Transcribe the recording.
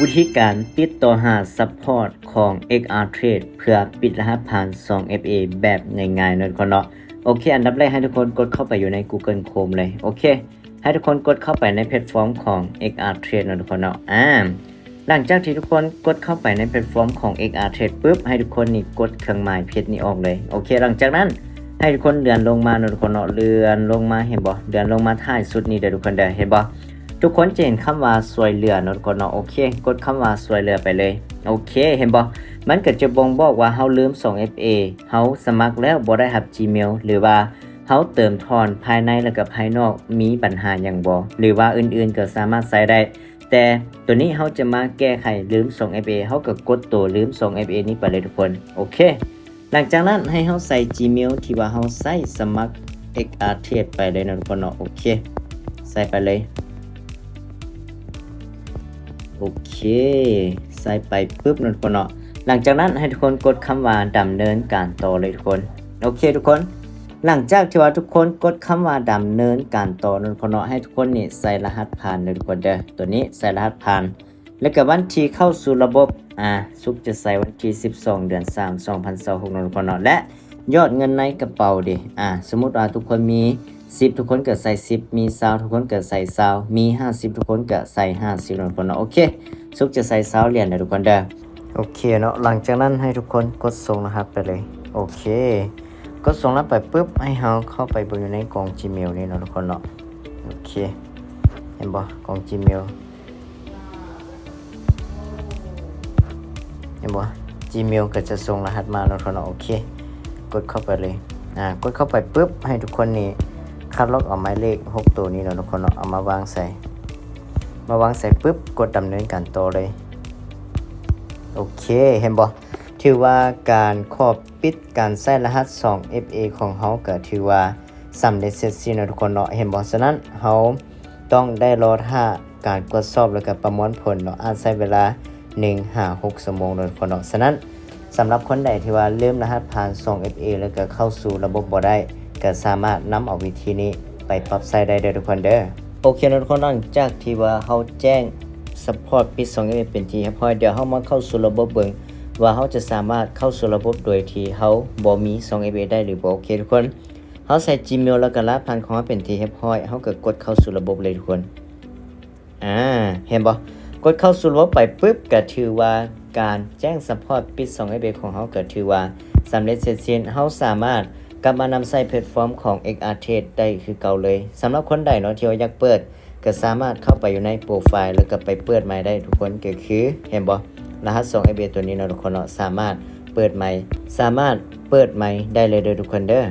วิธีการติดต่อหาซัพพอร์ตของ XR Trade เพื่อปิดรหัสผ่าน 2FA แบบง่ายๆนั่นก็เนาะโอเคอันดับแรกให้ทุกคนกดเข้าไปอยู่ใน Google Chrome เลยโอเคให้ทุกคนกดเข้าไปในแพลตฟอร์มของ XR Trade นั่นก็เนาะหลังจากที่ทุกคนกดเข้าไปในแพลตฟอร์มของ XR Trade ปุ๊บให้ทุกคนนี่กดเครื่องหมายเพชรนี่ออกเลยโอเคหลังจากนั้นให้ทุกคนเลื่อนลงมาทุกคนเนาะเลื่อนลงมาเห็นบ่เลื่อนลงมาท้ายสุดนี่เด้อทุกคนเด้อเห็นบ่ทุกคนจะเห็นคำว่าสวยเหลือทุกคนเนาะโอเคกดคำว่าสวยเหลือไปเลยโอเคเห็นบ่มันก็จะบ่งบอกว่าเฮาลืม 2FA เฮาสมัครแล้วบ่ได้รับ Gmail หรือว่าเฮาเติมทอนภายในแล้วก็ภายนอกมีปัญหาหยังบ่หรือว่าอื่นๆก็สามารถใช้ได้แต่ตัวนี้เฮาจะมาแก้ไขลืม 2FA เฮาก็กดตัวลืม 2FA นี้ไปเลยทุกคนโอเคหลังจากนั้นให้เฮาใส่ Gmail ที่ว่าเฮาใช้สมัคร XR Trade ไปเลยนะทุกคนเนาะโอเคใส่ไปเลยโอเคใส่ไปปุ๊บนะทุกคนเนาะหลังจากนั้นให้ทุกคนกดคำว่าดำเนินการต่อเลยทุกคนโอเคทุกคนหลังจากที่ว่าทุกคนกดคำว่าดำเนินการต่อนะทุกคนเนาะให้ทุกคนนี่ใส่รหัสผ่านเลยทุกคนเด้อตัวนี้ใส่รหัสผ่านแล้วก็วันที่เข้าสู่ระบบซุกจะใส่วันที่12 เดือน 3 2026นะทุกคนเนาะและยอดเงินในกระเป๋าดิสมมุติว่าทุกคนมี10ทุกคนก็ใส่10มี20ทุกคนก็ใส่20มี50ทุกคนก็ใส่50ทุกคนเนาะโอเคซุกจะใส่20เหรียญนะทุกคนเด้อโอเคเนาะหลังจากนั้นให้ทุกคนกดส่งรหัสไปเลยโอเคกดส่งรหัสไปปุ๊บให้เฮาเข้าไปบนอยู่ในกล่อง Gmail นี่เนาะทุกคนเนาะโอเคเห็นบ่กล่อง Gmail เห็นบ่ Gmail ก็จะส่งรหัสมาเนาะทุกคนเนาะโอเคกดเข้าไปเลยกดเข้าไปปุ๊บให้ทุกคนนี่คัดลอกเอาหมายเลข6ตัวนี้เนาะทุกคนเนาะเอามาวางใส่ปุ๊บกดดำเนินการต่อเลยโอเคเห็นบ่ถือว่าการขอปิดการใส่รหัส 2FA ของเฮาก็ถือว่าสำเร็จเสร็จสิ้นแล้วทุกคนเนาะเห็นบ่ฉะนั้นเฮาต้องได้รอท่าการตรวจสอบแล้วก็ประมวลผลเนาะอาจใช้เวลา 1-6 ชั่วโมงเนาะทุกคนเนาะฉะนั้นสำหรับคนใดที่ว่าลืมรหัสผ่าน 2FA แล้วก็เข้าสู่ระบบบ่ได้ก็สามารถนำเอาวิธีนี้ไปปรับใช้ได้เด้อทุกคนเด้อโอเคนะทุกคนหลังจากที่ว่าเฮาแจ้ง support ปิด 2FA เป็นที่เรียบร้อยเดี๋ยวเฮามาเข้าสู่ระบบเบิ่งว่าเฮาจะสามารถเข้าสู่ระบบโดยที่เฮาบ่มี 2FA ได้หรือบ่โอเคทุกคนเฮาใส่ Gmail แล้วก็รหัสผ่านของเฮาเป็นที่เรียบร้อยเฮาก็กดเข้าสู่ระบบเลยทุกคนเห็นบ่กดเข้าสู่ระบบไปปึ๊บก็ถือว่าการแจ้ง support ปิด 2FA ของเฮาก็ถือว่าสำเร็จเสร็จสิ้นเฮาสามารถกลับมานำใช้แพลตฟอร์มของ XR Trade ได้คือเก่าเลยสำหรับคนใดเนาะที่อยากเปิดก็สามารถเข้าไปอยู่ในโปรไฟล์แล้วก็ไปเปิดใหม่ได้ทุกคนก็คือเห็นบ่รหัส 2FA ตัวนี้เนาะทุกคนเนาะสามารถเปิดใหม่ได้เลยเด้อทุกคนเด้อ